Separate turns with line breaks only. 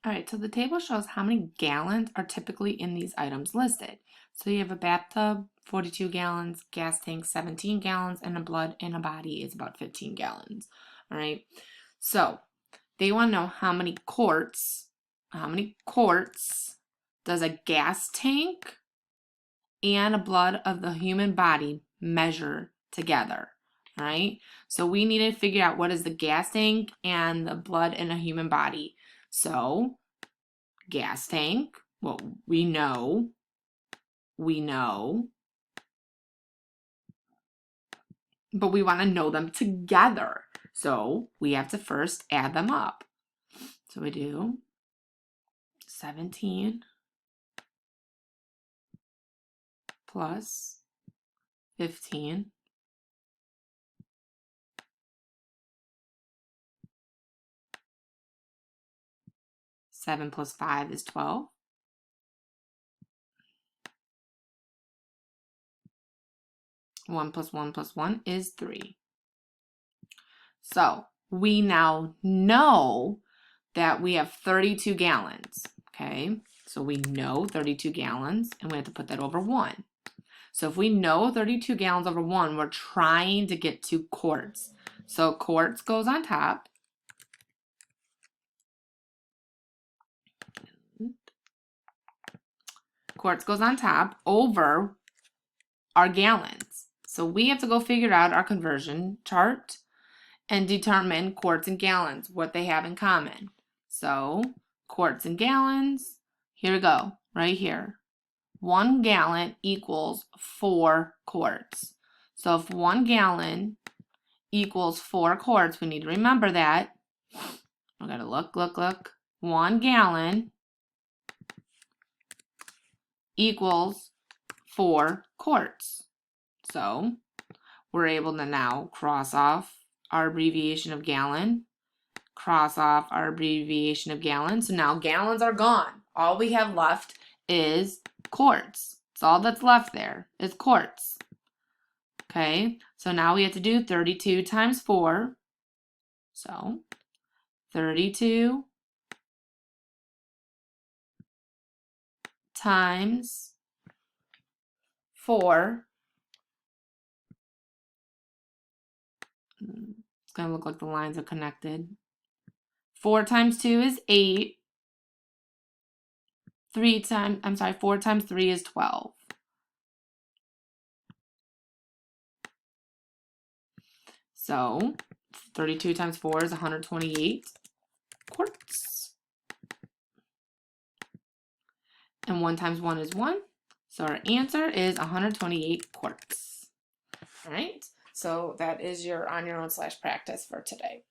All right, so the table shows how many gallons are typically in these items listed. So you have a bathtub, 42 gallons, gas tank, 17 gallons, and a blood in a body is about 15 gallons. All right, so they want to know how many quarts does a gas tank and a blood of the human body measure together. All right, so we need to figure out what is the gas tank and the blood in a human body. So gas tank, well, we know, but we want to know them together. So we have to first add them up. So we do 17 plus 15 . 7 plus 5 is 12. 1 plus 1 plus 1 is 3. So we now know that we have 32 gallons, okay? So we know 32 gallons, and we have to put that over 1. So if we know 32 gallons over 1, we're trying to get to quarts. So quarts goes on top. Quarts goes on top over our gallons. So we have to go figure out our conversion chart and determine quarts and gallons, what they have in common. So quarts and gallons, here we go, right here. 1 gallon equals 4 quarts. So if 1 gallon equals 4 quarts, we need to remember that. We gotta look. 1 gallon equals 4 quarts. So we're able to now cross off our abbreviation of gallon, cross off our abbreviation of gallon. So now gallons are gone. All we have left is quarts. That's all that's left there is quarts. Okay, so now we have to do 32 times 4. So 32 times 4. It's going to look like the lines are connected. 4 times 2 is 8. 4 times 3 is 12. So 32 times 4 is 128 quarts. And 1 times 1 is 1. So our answer is 128 quarts. All right, so that is your on your own / practice for today.